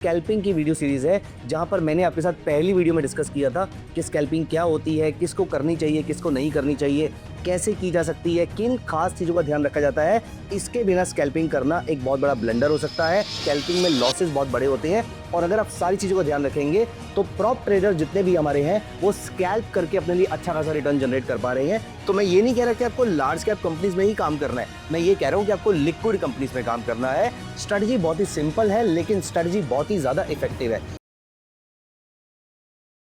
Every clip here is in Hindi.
स्कैल्पिंग की वीडियो सीरीज है जहां पर मैंने आपके साथ पहली वीडियो में डिस्कस किया था कि स्कैल्पिंग क्या होती है, किसको करनी चाहिए, किसको नहीं करनी चाहिए, कैसे की जा सकती है, किन खास चीज़ों का ध्यान रखा जाता है। इसके बिना स्कैल्पिंग करना एक बहुत बड़ा ब्लंडर हो सकता है। स्कैल्पिंग में लॉसेस बहुत बड़े होते हैं और अगर आप सारी चीज़ों का ध्यान रखेंगे तो प्रॉप ट्रेडर जितने भी हमारे हैं वो स्कैल्प करके अपने लिए अच्छा खासा रिटर्न जनरेट कर पा रहे हैं। तो मैं ये नहीं कह रहा कि आपको लार्ज कैप कंपनीज में ही काम करना है, मैं ये कह रहा हूँ कि आपको लिक्विड कंपनीज में काम करना है। स्ट्रेटजी बहुत ही सिंपल है लेकिन स्ट्रेटजी बहुत ही ज़्यादा इफेक्टिव है।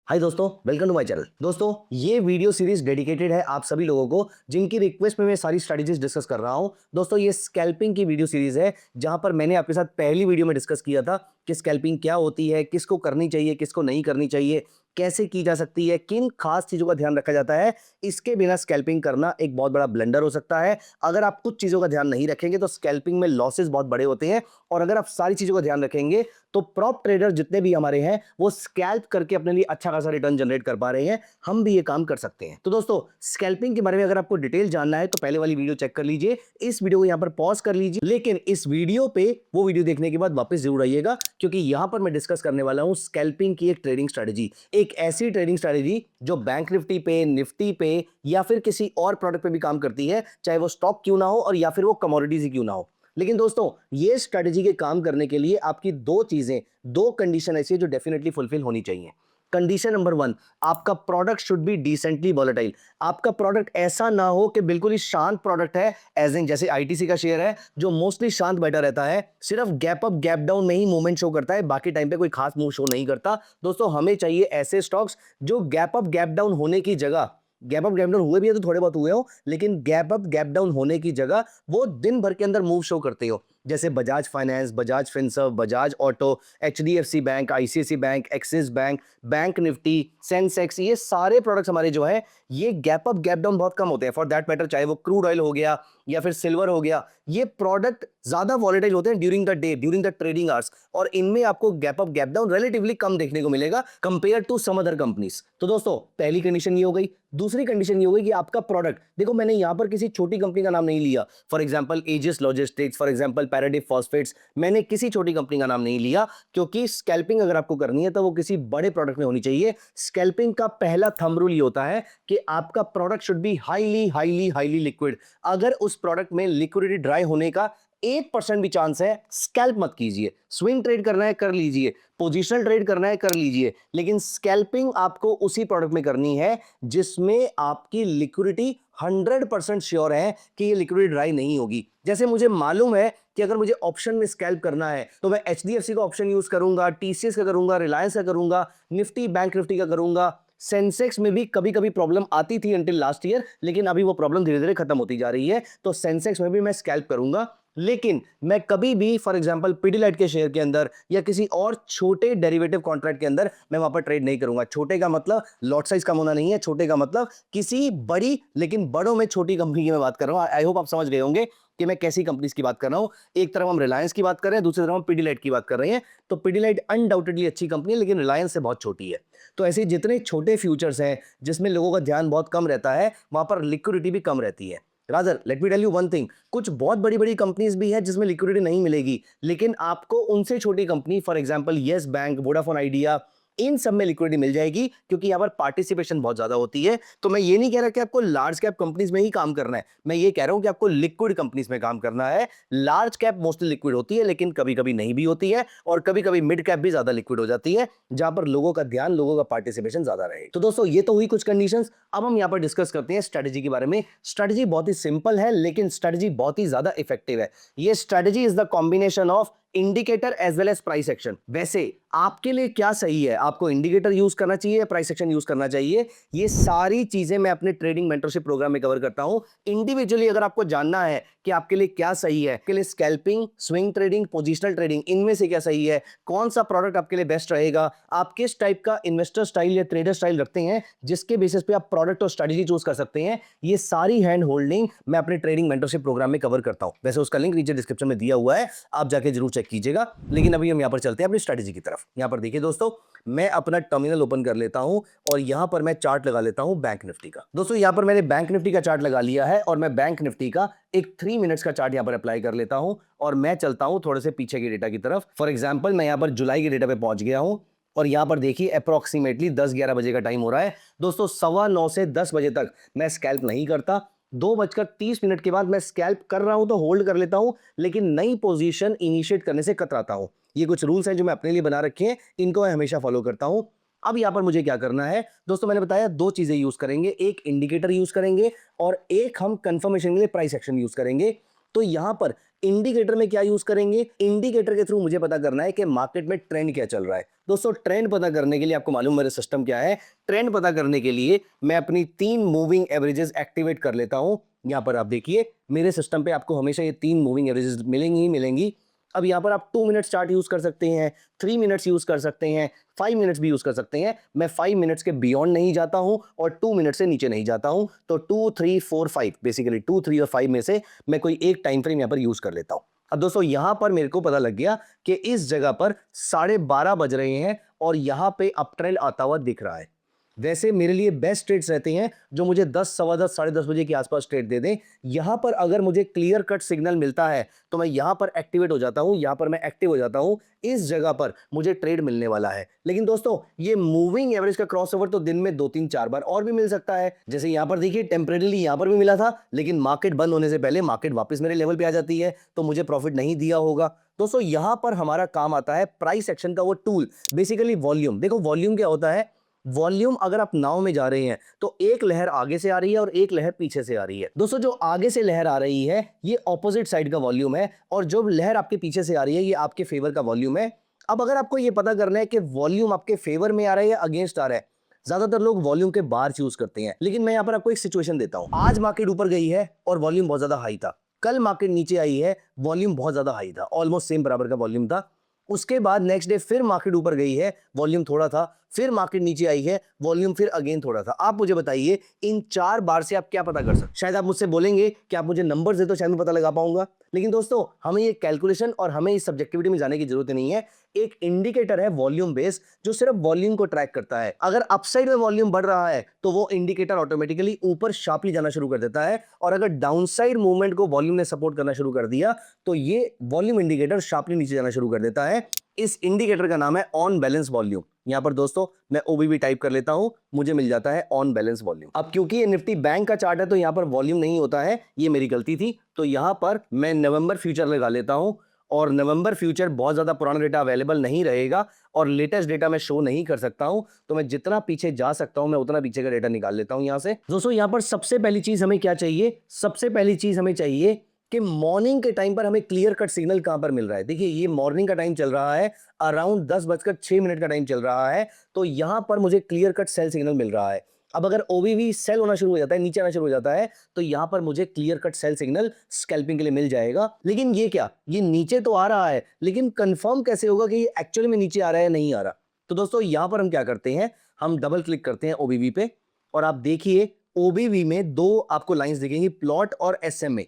हाय दोस्तों, वेलकम टू माय चैनल। दोस्तों, ये वीडियो सीरीज डेडिकेटेड है आप सभी लोगों को जिनकी रिक्वेस्ट में मैं सारी स्ट्रेटजीज डिस्कस कर रहा हूं। दोस्तों, ये स्कैल्पिंग की वीडियो सीरीज है जहां पर मैंने आपके साथ पहली वीडियो में डिस्कस किया था कि स्कैल्पिंग क्या होती है, किसको करनी चाहिए, किसको नहीं करनी चाहिए, कैसे की जा सकती है, किन खास चीजों का ध्यान रखा जाता है। इसके बिना स्कैल्पिंग करना एक बहुत बड़ा ब्लंडर हो सकता है। अगर आप कुछ चीजों का ध्यान नहीं रखेंगे तो स्कैल्पिंग में लॉसेस बहुत बड़े होते हैं और अगर आप सारी चीजों का ध्यान रखेंगे तो प्रॉप ट्रेडर जितने भी हमारे हैं वो स्कैल्प करके अपने लिए अच्छा खासा रिटर्न जनरेट कर पा रहे हैं। हम भी ये काम कर सकते हैं। तो दोस्तों, स्कैल्पिंग के बारे में अगर आपको डिटेल जानना है तो पहले वाली वीडियो चेक कर लीजिए, इस वीडियो को यहां पर पॉज कर लीजिए, लेकिन इस वीडियो पे वो वीडियो देखने के बाद वापस जरूर आइएगा क्योंकि यहां पर मैं डिस्कस करने वाला हूं स्कैल्पिंग की एक ट्रेडिंग स्ट्रेटजी, एक ऐसी ट्रेडिंग स्ट्रेटजी जो बैंक निफ्टी पे, निफ्टी पे या फिर किसी और प्रोडक्ट पे भी काम करती है, चाहे वो स्टॉक क्यों ना हो और या फिर वो कमोडिटीज ही क्यों ना हो। लेकिन दोस्तों, ये स्ट्रेटजी के काम करने के लिए आपकी दो चीजें, दो कंडीशन ऐसी है जो डेफिनेटली फुलफिल होनी चाहिए। कंडीशन नंबर 1, आपका product should be decently volatile. आपका प्रोडक्ट ऐसा ना हो कि बिल्कुल ही शांत प्रोडक्ट है, एज इन जैसे आईटीसी का शेयर है जो मोस्टली शांत बैठा रहता है, सिर्फ गैप अप गैप डाउन में ही मूवमेंट शो करता है, बाकी टाइम पे कोई खास मूव शो नहीं करता। दोस्तों, हमें चाहिए ऐसे स्टॉक्स जो गैप अप गैप डाउन होने की जगह, गैप अप गैप डाउन हुए भी है तो थोड़े बहुत हुए हो, लेकिन गैप अप गैप डाउन होने की जगह वो दिन भर के अंदर मूव शो करते हो, जैसे Bajaj Finance, Bajaj Finserv, Bajaj Auto, HDFC Bank, ICICI Bank, Axis Bank, Bank Nifty, Sensex, ये सारे प्रोडक्ट्स हमारे जो है ये गैप अप गैप डाउन बहुत कम होते हैं। फॉर दैट मैटर, चाहे वो क्रूड ऑयल हो गया या फिर सिल्वर हो गया, ये प्रोडक्ट ज्यादा वॉलेटाइल होते हैं during the day, during the trading hours, और इनमें आपको gap up gap down relatively कम देखने को मिलेगा compare to some other companies. तो दोस्तों, पहली कंडीशन ये हो गई। दूसरी कंडीशन ये हो गई कि आपका प्रोडक्ट, देखो मैंने यहां पर किसी छोटी कंपनी का नाम नहीं लिया, for example Aegis logistics, for example Paradeep phosphates, मैंने किसी छोटी कंपनी का नाम नहीं लिया क्योंकि स्कैल्पिंग अगर आपको करनी है तो वो किसी बड़े प्रोडक्ट में होनी चाहिए। स्कैल्पिंग का पहला थंब रूल ये होता है कि आपका product should be highly highly highly liquid. अगर उस प्रोडक्ट में लिक्विडिटी ड्राई होने का 1% भी चांस है, स्कैल्प मत कीजिए। स्विंग ट्रेड करना है कर लीजिए, पोजिशनल ट्रेड करना है कर लीजिए, लेकिन स्कैल्पिंग आपको उसी प्रोडक्ट में करनी है जिसमें आपकी लिक्विडिटी 100% श्योर है कि ये लिक्विडिटी ड्राई नहीं होगी। जैसे मुझे मालूम है कि अगर मुझे ऑप्शन में स्कैल्प करना है तो मैं एचडीएफसी का ऑप्शन यूज करूंगा, टीसीएस का करूंगा, रिलायंस का करूंगा, निफ्टी बैंक निफ्टी का करूंगा। सेंसेक्स में भी कभी कभी प्रॉब्लम आती थी अंटिल लास्ट ईयर, लेकिन अभी वो प्रॉब्लम धीरे धीरे खत्म होती जा रही है, तो सेंसेक्स में भी मैं स्कैल्प करूंगा। लेकिन मैं कभी भी फॉर एग्जांपल पिडिलाइट के शेयर के अंदर या किसी और छोटे डेरिवेटिव कॉन्ट्रैक्ट के अंदर मैं वहां पर ट्रेड नहीं करूंगा। छोटे का मतलब लॉट साइज कम होना नहीं है, छोटे का मतलब किसी बड़ी, लेकिन बड़ों में छोटी कंपनी की मैं बात कर रहा हूं। आई होप आप समझ गए होंगे कि मैं कैसी कंपनीज की बात कर रहा हूं। एक तरफ हम रिलायंस की बात कर रहे हैं, दूसरी तरफ हम पिडिलाइट की बात कर रहे हैं। तो पिडिलाइट अनडाउटेडली अच्छी कंपनी है लेकिन रिलायंस से बहुत छोटी है। तो ऐसे जितने छोटे फ्यूचर्स हैं जिसमें लोगों का ध्यान बहुत कम रहता है, वहां पर लिक्विडिटी भी कम रहती है। Rather let me tell you one thing, कुछ बहुत बड़ी बड़ी कंपनीज भी है जिसमें लिक्विडिटी नहीं मिलेगी, लेकिन आपको उनसे छोटी company for example yes bank, Vodafone Idea, इन सब में लिक्विडिटी मिल जाएगी क्योंकि यहां पर पार्टिसिपेशन बहुत ज्यादा होती है। तो मैं ये नहीं कह रहा कि आपको लार्ज कैप कंपनीज में ही काम करना है, मैं ये कह रहा हूं कि आपको लिक्विड कंपनीज में काम करना है। लार्ज कैप मोस्टली लिक्विड होती है लेकिन कभी कभी नहीं भी होती है, और कभी कभी मिड कैप भी ज्यादा लिक्विड हो जाती है जहां पर लोगों का ध्यान, लोगों का पार्टिसिपेशन ज्यादा रहे। तो दोस्तों, ये तो हुई कुछ कंडीशंस। अब हम यहां पर डिस्कस करते हैं स्ट्रेटजी के बारे में। स्ट्रेटजी बहुत ही सिंपल है लेकिन स्ट्रेटजी बहुत ही ज्यादा इफेक्टिव है। ये strategy is the combination of indicator as well as price action. वैसे आपके लिए क्या सही है, आपको इंडिकेटर यूज करना चाहिए या प्राइस एक्शन यूज करना चाहिए, ये सारी चीजें मैं अपने ट्रेडिंग मेंटरशिप प्रोग्राम में कवर करता हूं। इंडिविजुअली अगर आपको जानना है कि आपके लिए क्या सही है, आपके लिए scalping, swing trading, positional trading, इनमें से क्या सही है, कौन सा प्रोडक्ट आपके लिए बेस्ट रहेगा, आप किस टाइप का इन्वेस्टर स्टाइल या ट्रेडर स्टाइल रखते हैं जिसके बेसिस पे आप प्रोडक्ट और स्ट्रेटजी चूज कर सकते हैं, ये सारी हैंड होल्डिंग मैं अपने ट्रेडिंग मेंटरशिप प्रोग्राम में कवर करता हूं। वैसे उसका लिंक नीचे डिस्क्रिप्शन में दिया हुआ है, आप जाके जरूर चेक चेक कीजिएगा। लेकिन अभी हम यहाँ पर चलते हैं अपनी स्ट्रैटेजी की तरफ। यहाँ पर देखिए दोस्तों, मैं अपना टर्मिनल ओपन कर लेता हूं और यहां पर मैं चार्ट लगा लेता हूं बैंक निफ्टी का। दोस्तों यहां पर मैंने बैंक निफ्टी का चार्ट लगा लिया है और मैं बैंक निफ्टी का एक 3 मिनट्स का चार्ट यहां पर अप्लाई कर लेता हूं और मैं चलता हूं थोड़े से पीछे के डेटा की तरफ। फॉर एग्जांपल मैं यहां पर जुलाई के डेटा पे पहुंच गया हूं और यहां पर देखिए अप्रोक्सीमेटली 10-11 बजे का टाइम हो रहा है। दोस्तों 9:15 से 10 बजे तक मैं स्कैल्प नहीं करता। 2:30 के बाद मैं स्कैल्प कर रहा हूं तो होल्ड कर लेता हूं, लेकिन नई पोजीशन इनिशिएट करने से कतराता हूं। ये कुछ रूल्स हैं जो मैं अपने लिए बना रखे हैं, इनको मैं हमेशा फॉलो करता हूं। अब यहां पर मुझे क्या करना है दोस्तों, मैंने बताया 2 चीजें यूज करेंगे, एक इंडिकेटर यूज करेंगे और एक हम कंफर्मेशन के लिए प्राइस एक्शन यूज करेंगे। तो यहां पर इंडिकेटर में क्या यूज करेंगे, इंडिकेटर के थ्रू मुझे पता करना है कि मार्केट में ट्रेंड क्या चल रहा है। दोस्तों ट्रेंड पता करने के लिए आपको मालूम मेरा सिस्टम क्या है, ट्रेंड पता करने के लिए मैं अपनी 3 मूविंग एवरेजेस एक्टिवेट कर लेता हूं। यहां पर आप देखिए मेरे सिस्टम पे आपको हमेशा ये 3 मूविंग एवरेजेस मिलेंगी ही मिलेंगी। अब यहां पर आप 2 मिनट्स चार्ट यूज कर सकते हैं, 3 मिनट्स यूज कर सकते हैं, 5 मिनट्स भी यूज कर सकते हैं। मैं 5 मिनट्स के बियॉन्ड नहीं जाता हूं और 2 मिनट से नीचे नहीं जाता हूं। तो 2, 3, 4, 5 बेसिकली 2, 3 और 5 में से मैं कोई एक टाइम फ्रेम यहां पर यूज कर लेता हूं। अब दोस्तों यहां पर मेरे को पता लग गया कि इस जगह पर 12:30 बज रहे हैं और यहां पे अप ट्रेंड आता हुआ दिख रहा है। वैसे मेरे लिए बेस्ट ट्रेड्स रहते हैं जो मुझे 10, सवा 10, 10:30 बजे के आसपास ट्रेड दे दें। यहां पर अगर मुझे क्लियर कट सिग्नल मिलता है तो मैं यहां पर एक्टिवेट हो जाता हूं, यहां पर मैं एक्टिव हो जाता हूं, इस जगह पर मुझे ट्रेड मिलने वाला है। लेकिन दोस्तों ये मूविंग एवरेज का क्रॉसओवर तो दिन में 2, 3, 4 बार और भी मिल सकता है। जैसे यहां पर देखिए टेम्परेरीली यहां पर भी मिला था, लेकिन मार्केट बंद होने से पहले मार्केट वापस मेरे लेवल पे आ जाती है तो मुझे प्रॉफिट नहीं दिया होगा। दोस्तों यहां पर हमारा काम आता है प्राइस एक्शन का वो टूल, बेसिकली वॉल्यूम। देखो वॉल्यूम क्या होता है, वॉल्यूम अगर आप नाव में जा रहे हैं तो एक लहर आगे से आ रही है और एक लहर पीछे से आ रही है। दोस्तों जो आगे से लहर आ रही है ये ऑपोजिट साइड का वॉल्यूम है और जो लहर आपके पीछे से आ रही है ये आपके फेवर का वॉल्यूम है। अब अगर आपको ये पता करना है कि वॉल्यूम आपके फेवर में आ रहा है या अगेंस्ट आ रहा है, ज्यादातर लोग वॉल्यूम के बाहर चूज करते हैं, लेकिन मैं यहां पर आपको एक सिचुएशन देता हूं। आज मार्केट ऊपर गई है और वॉल्यूम बहुत ज्यादा हाई था, कल मार्केट नीचे आई है, वॉल्यूम बहुत ज्यादा हाई था, ऑलमोस्ट सेम बराबर का वॉल्यूम था। उसके बाद नेक्स्ट डे फिर मार्केट ऊपर गई है, वॉल्यूम थोड़ा था, फिर मार्केट नीचे आई है, वॉल्यूम फिर अगेन थोड़ा था। आप मुझे बताइए इन 4 बार से आप क्या पता कर सकते? शायद आप मुझसे बोलेंगे कि आप मुझे नंबर्स दे तो शायद मैं पता लगा पाऊंगा, लेकिन दोस्तों हमें ये कैलकुलेशन और हमें इस सब्जेक्टिविटी में जाने की जरूरत नहीं है। एक इंडिकेटर है वॉल्यूम बेस जो सिर्फ वॉल्यूम को ट्रैक करता है। अगर अपसाइड में वॉल्यूम बढ़ रहा है तो वो इंडिकेटर ऑटोमेटिकली ऊपर शार्पली जाना शुरू कर देता है, और अगर डाउनसाइड मूवमेंट को वॉल्यूम ने सपोर्ट करना शुरू कर दिया तो ये वॉल्यूम इंडिकेटर शार्पली नीचे जाना शुरू कर देता है। इस इंडिकेटर का नाम है ऑन बैलेंस वॉल्यूम। यहां पर दोस्तों मैं ओबीवी टाइप कर लेता हूं, मुझे मिल जाता है ऑन बैलेंस वॉल्यूम। अब क्योंकि ये निफ्टी बैंक का चार्ट है तो यहां पर वॉल्यूम नहीं होता है, ये मेरी गलती थी। तो यहां पर मैं नवंबर फ्यूचर लगा लेता हूं और नवंबर फ्यूचर बहुत ज्यादा पुराना डेटा अवेलेबल नहीं रहेगा और लेटेस्ट डेटा मैं शो नहीं कर सकता हूं, तो मैं जितना पीछे जा सकता हूं मैं उतना पीछे का डेटा निकाल लेता हूं यहां से। दोस्तों यहां पर सबसे पहली चीज हमें क्या चाहिए, सबसे पहली चीज हमें चाहिए कि मॉर्निंग के टाइम पर हमें क्लियर कट सिग्नल कहां पर मिल रहा है। देखिए ये मॉर्निंग का टाइम चल रहा है, अराउंड 10:06 का टाइम चल रहा है, तो यहां पर मुझे क्लियर कट सेल सिग्नल मिल रहा है। अब अगर ओवीवी सेल होना शुरू हो जाता है, नीचे आना शुरू हो जाता है, तो यहां पर मुझे clear cut sell signal scalping के लिए मिल जाएगा। लेकिन ये क्या, ये नीचे तो आ रहा है, लेकिन कंफर्म कैसे होगा कि ये एक्चुअली में नीचे आ रहा है या नहीं आ रहा? तो दोस्तों यहां पर हम क्या करते हैं, हम डबल क्लिक करते हैं ओबीवी पे और आप देखिए ओबीवी में 2 आपको लाइंस दिखेंगी, प्लॉट और एसएमए।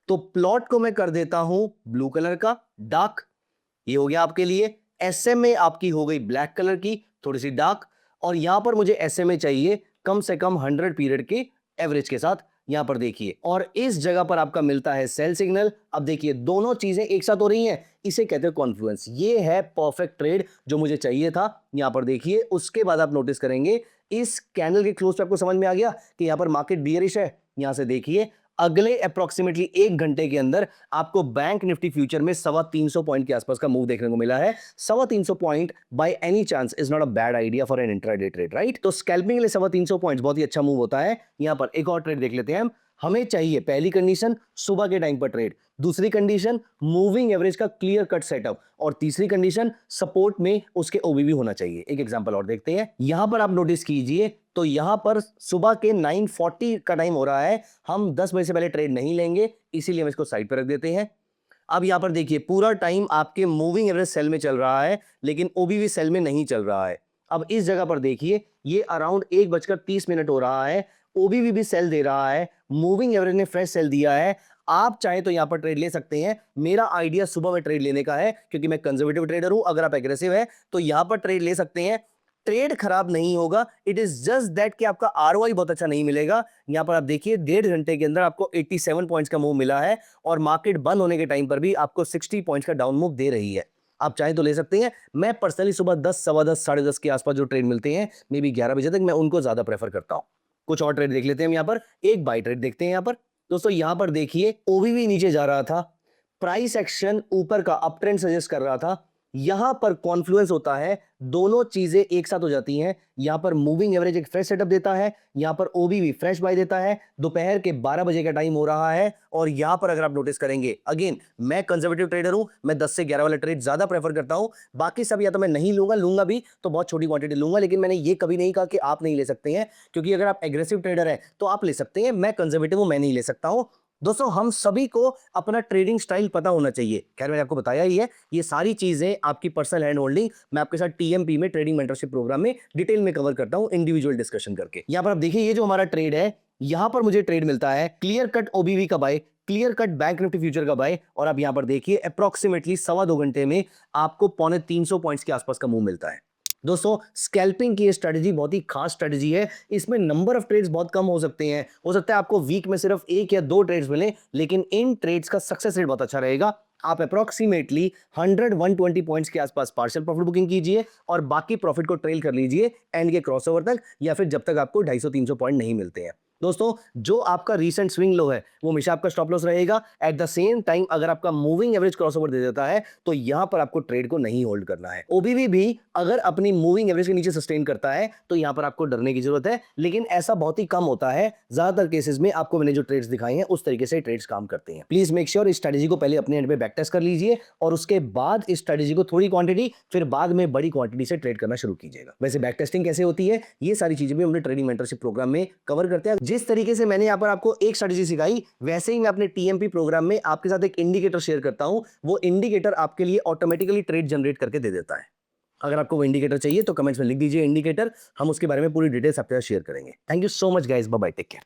तो प्लॉट को मैं कर देता हूं ब्लू कलर का डार्क, ये हो गया आपके लिए। एसएमए आपकी हो गई ब्लैक कलर की थोड़ी सी डार्क, और यहां पर मुझे एसएमए चाहिए कम से कम 100 पीरियड के एवरेज के साथ। यहां पर देखिए और इस जगह पर आपका मिलता है सेल सिग्नल। अब देखिए दोनों चीजें एक साथ हो रही हैं, इसे कहते हैं कॉन्फ्लुएंस। ये है परफेक्ट ट्रेड जो मुझे चाहिए था। यहां पर देखिए उसके बाद आप नोटिस करेंगे इस कैंडल के क्लोज पे आपको समझ में आ गया कि यहां पर मार्केट बियरिश है। यहां से देखिए अगले अप्रोक्सीमेटली 1 घंटे के अंदर आपको बैंक निफ्टी फ्यूचर में 325 पॉइंट के आसपास का मूव देखने को मिला है। 325 point by any chance is not a bad idea for an intraday trade, right? तो स्कैल्पिंग के लिए 325 पॉइंट्स बहुत ही अच्छा मूव होता है। यहां पर एक और ट्रेड देख लेते हैं हम। हमें चाहिए पहली कंडीशन सुबह के टाइम पर ट्रेड, दूसरी कंडीशन मूविंग एवरेज का क्लियर कट सेटअप, और तीसरी कंडीशन सपोर्ट में उसके ओबीवी होना चाहिए। एक एग्जांपल और देखते हैं। यहां पर आप नोटिस कीजिए तो यहां पर सुबह के 9:40 का टाइम हो रहा है, हम 10 बजे से पहले ट्रेड नहीं लेंगे, इसीलिए हम इसको साइड पर रख देते हैं। अब यहां पर देखिए पूरा टाइम आपके मूविंग एवरेज सेल में चल रहा है लेकिन ओबीवी सेल में नहीं चल रहा है। अब इस जगह पर देखिए ये अराउंड 1:30 हो रहा है, ओबीवी भी सेल दे रहा है, मूविंग एवरेज ने फ्रेश सेल दिया है। आप चाहे तो यहां पर ट्रेड ले सकते हैं। मेरा आइडिया सुबह में ट्रेड लेने का है क्योंकि मैं कंजर्वेटिव ट्रेडर हूं। अगर आप एग्रेसिव है तो यहां पर ट्रेड ले सकते हैं। ट्रेड खराब नहीं होगा, इट इज जस्ट दैट कि आपका आरओआई बहुत अच्छा नहीं मिलेगा। यहां पर आप देखिए 1.5 घंटे के अंदर आपको 87 पॉइंट्स का मूव मिला है और मार्केट बंद होने के टाइम पर भी आपको 60 पॉइंट्स का डाउन मूव दे रही है। आप चाहें तो ले सकते हैं। मैं पर्सनली सुबह 10, सवा 10, साढ़े 10 के आसपास जो ट्रेड मिलते हैं, मे बी 11 बजे तक, मैं उनको ज्यादा प्रेफर करता हूं। कुछ और ट्रेड देख लेते हैं हम। यहाँ पर एक बाई ट्रेड देखते हैं। यहाँ पर दोस्तों यहां पर देखिए ओबीवी नीचे जा रहा था, प्राइस एक्शन ऊपर का अप ट्रेंड सजेस्ट कर रहा था। यहां पर कॉन्फ्लुएंस होता है, दोनों चीजें एक साथ हो जाती हैं। यहां पर मूविंग एवरेज एक फ्रेश सेटअप देता है, यहां पर ओबीवी फ्रेश बाय देता है। दोपहर के 12 बजे का टाइम हो रहा है और यहां पर अगर आप नोटिस करेंगे, अगेन मैं कंजर्वेटिव ट्रेडर हूं, मैं 10 से 11 वाला ट्रेड ज्यादा प्रेफर करता हूं। बाकी सब या तो मैं नहीं लूंगा, लूंगा भी तो बहुत छोटी क्वांटिटी लूंगा, लेकिन मैंने ये कभी नहीं कहा कि आप नहीं ले सकते हैं, क्योंकि अगर आप एग्रेसिव ट्रेडर है तो आप ले सकते हैं। मैं कंजर्वेटिव हूं, मैं नहीं ले सकता हूं। दोस्तों हम सभी को अपना ट्रेडिंग स्टाइल पता होना चाहिए। खैर मैंने आपको बताया ही है, ये सारी चीजें आपकी पर्सनल हैंड होल्डिंग मैं आपके साथ टीएमपी में, ट्रेडिंग मेंटरशिप प्रोग्राम में डिटेल में कवर करता हूं, इंडिविजुअल डिस्कशन करके। यहां पर आप देखिए ये जो हमारा ट्रेड है, यहां पर मुझे ट्रेड मिलता है क्लियर कट ओबीवी का buy, clear cut Bank Nifty future का बाय, और आप यहां पर देखिए अप्रोक्सीमेटली सवा 2 घंटे में आपको 250 पॉइंट्स के आसपास का मूव मिलता है। दोस्तों स्कैल्पिंग की स्ट्रेटजी बहुत ही खास स्ट्रेटजी है। इसमें नंबर ऑफ ट्रेड्स बहुत कम हो सकते हैं, हो सकता है आपको वीक में सिर्फ 1 या 2 ट्रेड्स मिले, लेकिन इन ट्रेड्स का सक्सेस रेट बहुत अच्छा रहेगा। आप अप्रोक्सीमेटली 100-120 पॉइंट्स के आसपास पार्शियल प्रॉफिट बुकिंग कीजिए और बाकी प्रॉफिट को ट्रेल कर लीजिए एंड के क्रॉसओवर तक, या फिर जब तक आपको 250-300 पॉइंट नहीं मिलते हैं। दोस्तों जो आपका रीसेंट स्विंग लो है वो हमेशा आपका स्टॉप लॉस रहेगा। एट द सेम टाइम अगर आपका मूविंग एवरेज क्रॉसओवर दे देता है तो यहां पर आपको ट्रेड को नहीं होल्ड करना है। ओबीवी भी अगर अपनी मूविंग एवरेज के नीचे सस्टेन करता है तो यहां पर आपको डरने की जरूरत है, लेकिन ऐसा बहुत ही कम होता है। ज्यादातर केसेस में आपको मैंने जो ट्रेड्स दिखाए हैं उस तरीके से ट्रेड्स काम करते हैं। प्लीज मेक श्योर इस स्ट्रेटजी को पहले अपने एंड पे बैक टेस्ट कर लीजिए और उसके बाद इस स्ट्रेटजी को थोड़ी क्वांटिटी, फिर बाद में बड़ी क्वांटिटी से ट्रेड करना शुरू कीजिएगा। वैसे बैक टेस्टिंग कैसे होती है, ये सारी चीजें भी हमने ट्रेडिंग मेंटरशिप प्रोग्राम में कवर करते हैं। जिस तरीके से मैंने यहाँ पर आपको एक स्ट्रेटजी सिखाई, वैसे ही मैं अपने टीएमपी प्रोग्राम में आपके साथ एक इंडिकेटर शेयर करता हूं। वो इंडिकेटर आपके लिए ऑटोमेटिकली ट्रेड जनरेट करके दे देता है। अगर आपको वो इंडिकेटर चाहिए तो कमेंट्स में लिख दीजिए इंडिकेटर, हम उसके बारे में पूरी डिटेल्स आपके साथ शेयर करेंगे। Thank you so much guys, bye bye, take care.